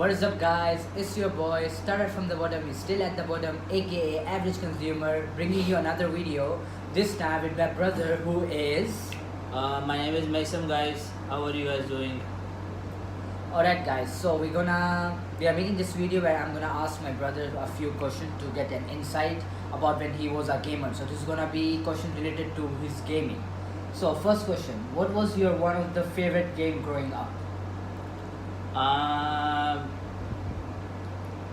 What is up, guys? It's your boy, started from the bottom, is still at the bottom, aka Average Consumer, bringing you another video. This time with my brother, who is. My name is Mason, guys. How are you guys doing? Alright, guys. So we are making this video where I'm gonna ask my brother a few questions to get an insight about when he was a gamer. So this is gonna be question related to his gaming. So first question: what was your one of the favorite game growing up?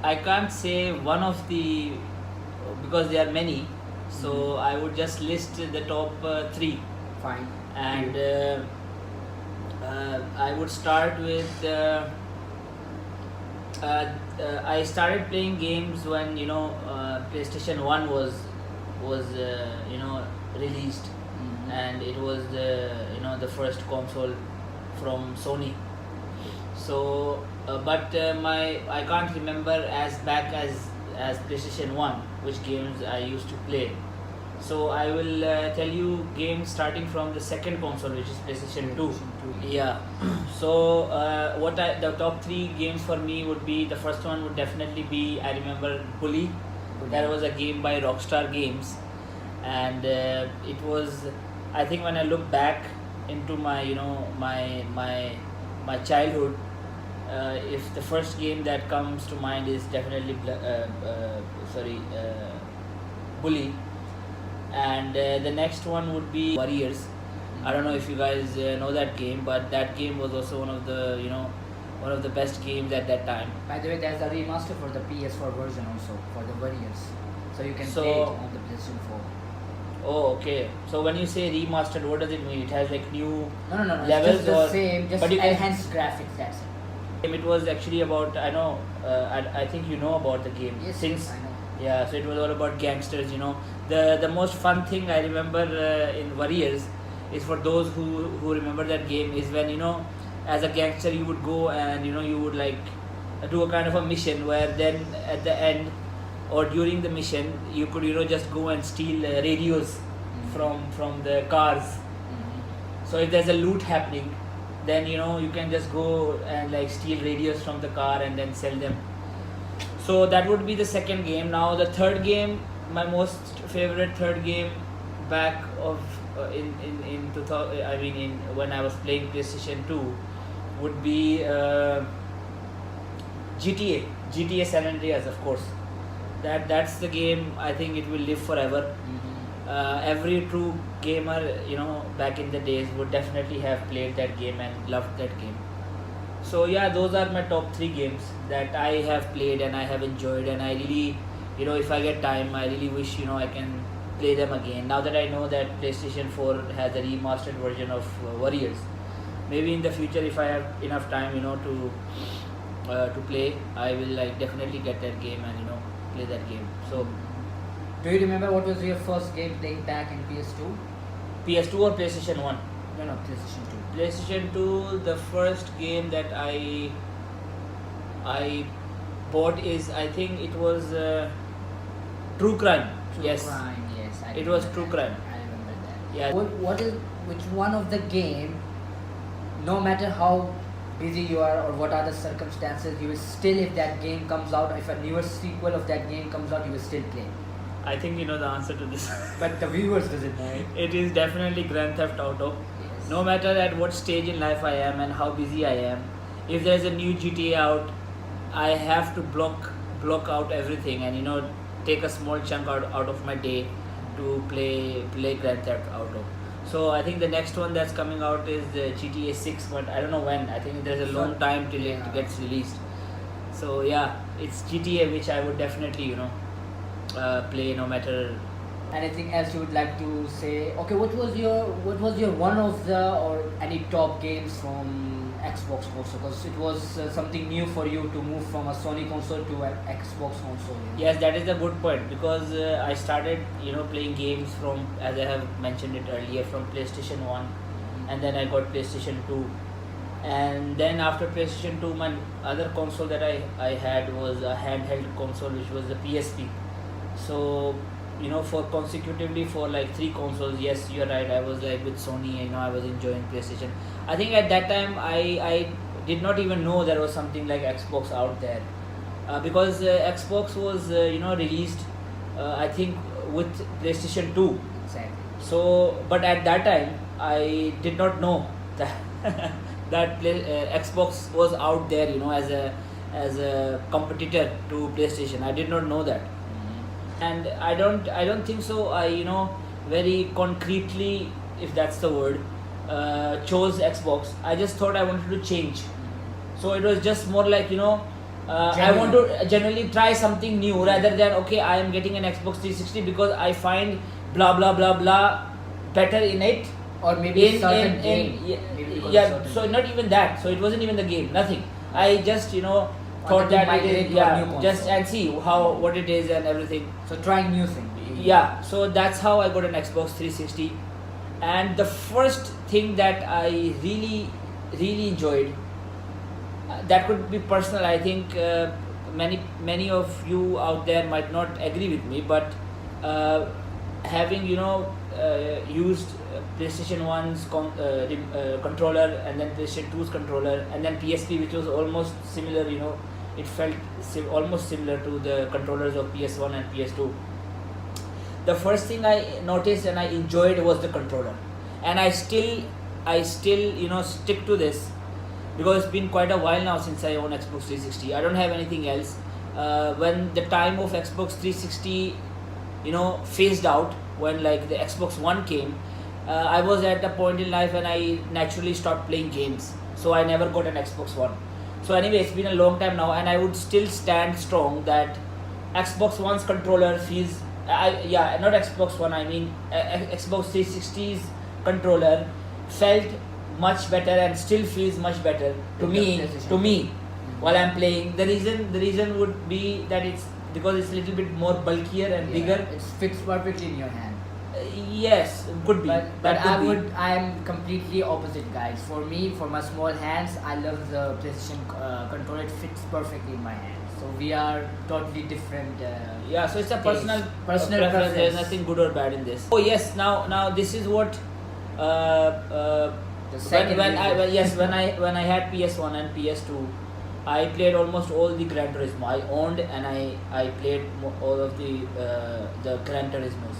I can't say one of the because there are many, so I would just list the top three, Fine. and I would start with. I started playing games when PlayStation 1 was released, and it was the first console from Sony. So, but I can't remember as back as PlayStation 1 which games I used to play. So I will tell you games starting from the second console, which is PlayStation 2. Yeah. So the top three games for me would be, the first one would definitely be, I remember, Bully. That was a game by Rockstar Games, and it was, I think, when I look back into my my childhood, if the first game that comes to mind is definitely Bully, and the next one would be Warriors. I don't know if you guys know that game, but that game was also one of the best games at that time. By the way, there's a remaster for the PS4 version also for the Warriors, so you can play it on the PlayStation 4. Oh, okay. So when you say remastered, what does it mean? It has like new No. levels, it's just the same, just but you can- enhanced graphics. That's it. It was actually about, I know, I think you know about the game. Yes, Since I know. yeah, so it was all about gangsters. The most fun thing I remember in Warriors is, for those who remember that game, is when as a gangster you would go and you would like do a kind of a mission where then at the end or during the mission you could just go and steal radios from the cars. So if there's a loot happening, then you can just go and like steal radios from the car and then sell them. So that would be the second game. Now the third game, my most favorite third game back of in 2000, I mean in when I was playing PlayStation 2, would be GTA San Andreas, of course. That's the game. I think it will live forever. Every true gamer back in the days would definitely have played that game and loved that game. So yeah, those are my top three games that I have played and I have enjoyed, and I really, if I get time, I really wish I can play them again. Now that I know that PlayStation 4 has a remastered version of Warriors, maybe in the future, if I have enough time to play, I will like definitely get that game and play that game. So Do you remember what was your first game playing back in PS2? PS2 or PlayStation 1? No, PlayStation 2. PlayStation 2, the first game that I bought is, I think it was True Crime. Yes. Crime, yes. I It was remember True that. Crime. I remember that. Yeah. Which one of the game, no matter how busy you are or what are the circumstances, you will still, if that game comes out, if a newer sequel of that game comes out, you will still play. I think you know the answer to this. But the viewers doesn't know it. It is definitely Grand Theft Auto. Yes. No matter at what stage in life I am and how busy I am, if there's a new GTA out, I have to block out everything and take a small chunk out of my day to play Grand Theft Auto. So I think the next one that's coming out is the GTA 6, but I don't know when. I think there's a long time till it gets released. So yeah, it's GTA which I would definitely play no matter. Anything else you would like to say? Okay, what was your one of the or any top games from Xbox console? Because it was something new for you to move from a Sony console to an Xbox console. Yes, that is a good point, because I started playing games from, as I have mentioned it earlier, from PlayStation 1, and then I got PlayStation 2, and then after PlayStation 2, my other console that I had was a handheld console, which was the PSP. So for consecutively for like 3 consoles, yes, you're right, I was like with Sony, I was enjoying PlayStation. I think at that time I did not even know there was something like Xbox out there, because Xbox was released, I think, with PlayStation 2. Exactly. So, but at that time, I did not know that Xbox was out there, as a competitor to PlayStation. I did not know that, and I don't think so. I very concretely, if that's the word, chose Xbox. I just thought I wanted to change. So it was just more like I want to generally try something new rather than okay, I am getting an Xbox 360 because I find blah blah blah blah better in it. Or maybe certain game. So not even that. So it wasn't even the game. Nothing. I just thought that migrate to a new console. just and see what it is and everything. So trying new thing. Yeah. So that's how I got an Xbox 360, and the first thing that I really enjoyed. That could be personal. I think many of you out there might not agree with me, but having used PlayStation 1's controller, and then PlayStation 2's controller, and then PSP, which was almost similar. It felt almost similar to the controllers of PS1 and PS2. The first thing I noticed and I enjoyed was the controller, and I still stick to this. Because it's been quite a while now since I own Xbox 360. I don't have anything else. When the time of Xbox 360, phased out, when like the Xbox One came, I was at a point in life when I naturally stopped playing games. So I never got an Xbox One. So anyway, it's been a long time now, and I would still stand strong that Xbox One's controller feels, not Xbox One, I mean Xbox 360's controller felt much better and still feels much better to me while I'm playing. The reason would be that it's because it's a little bit more bulkier and bigger. It fits perfectly in your hand. Yes, could be. But I am completely opposite, guys. For me, for my small hands, I love the PlayStation controller. It fits perfectly in my hand. So we are totally different. So it's a personal preference. There's nothing good or bad in this. Oh yes, now this is what. When I had PS1 and PS2, I played almost all the Gran Turismo. I owned and I played all of the Gran Turismos.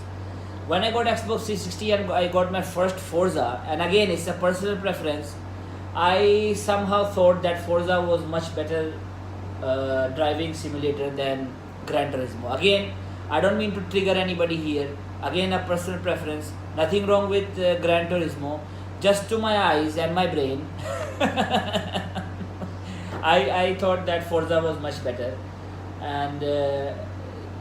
When I got Xbox 360 and I got my first Forza, and again it's a personal preference, I somehow thought that Forza was much better driving simulator than Gran Turismo. Again, I don't mean to trigger anybody here. Again, a personal preference. Nothing wrong with Gran Turismo. Just to my eyes and my brain, I thought that Forza was much better, and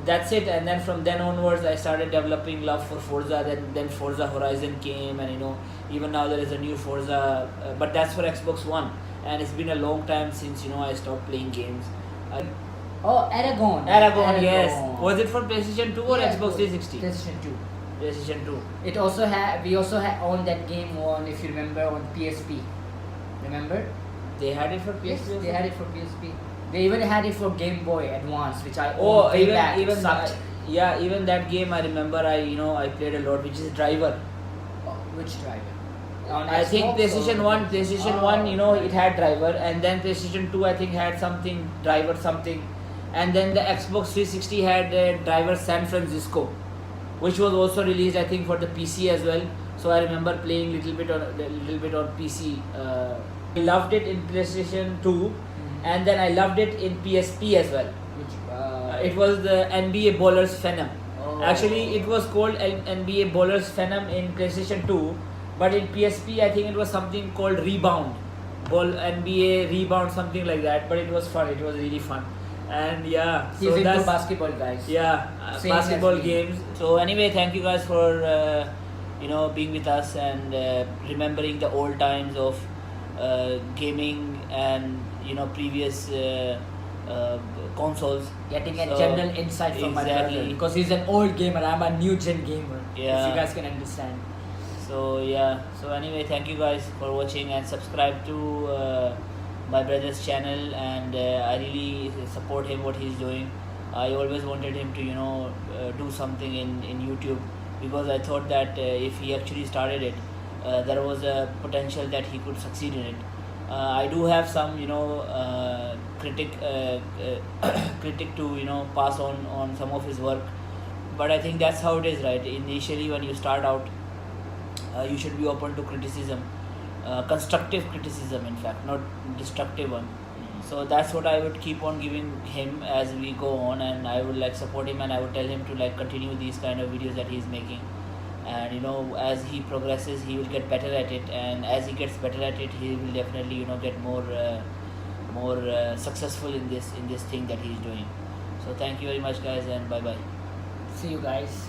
that's it. And then from then onwards, I started developing love for Forza. Then Forza Horizon came, and even now there is a new Forza, but that's for Xbox One. And it's been a long time since I stopped playing games. Aragon, yes. Was it for PlayStation 2 or Xbox 360? PlayStation 2. PlayStation 2. We also had owned that game on, if you remember, on PSP. Remember? They had it for PSP. Yes, also? they had it for PSP. They even had it for Game Boy Advance, which I owned way back. Even that game I remember. I played a lot, which is Driver. Which Driver? I think PlayStation 1. PlayStation 1, it had Driver, and then PlayStation 2 I think had something Driver something, and then the Xbox 360 had Driver San Francisco, which was also released I think for the PC as well. So I remember playing little bit on PC. I loved it in PlayStation 2, and then I loved it in PSP as well. Which it was the NBA Ballers Phenom. Actually, it was called NBA Ballers Phenom in PlayStation 2, but in PSP I think it was something called Rebound, NBA Rebound, something like that. But it was fun. It was really fun. And he's into basketball, guys. Basketball games. So anyway, thank you guys for being with us and remembering the old times of gaming and previous consoles. Getting a general insight from my brother, because he's an old gamer. I'm a new gen gamer. If you guys can understand. So anyway, thank you guys for watching, and subscribe to my brother's channel, and I really support him what he's doing. I always wanted him to do something in YouTube, because I thought that if he actually started it, there was a potential that he could succeed in it. I do have some critic to pass on some of his work, but I think that's how it is, right? Initially, when you start out, you should be open to criticism, constructive criticism, in fact, not destructive one. So that's what I would keep on giving him as we go on, and I would like support him, and I would tell him to like continue these kind of videos that he's making. And as he progresses, he will get better at it, and as he gets better at it, he will definitely get more successful in this thing that he's doing. So thank you very much, guys, and bye bye. See you guys.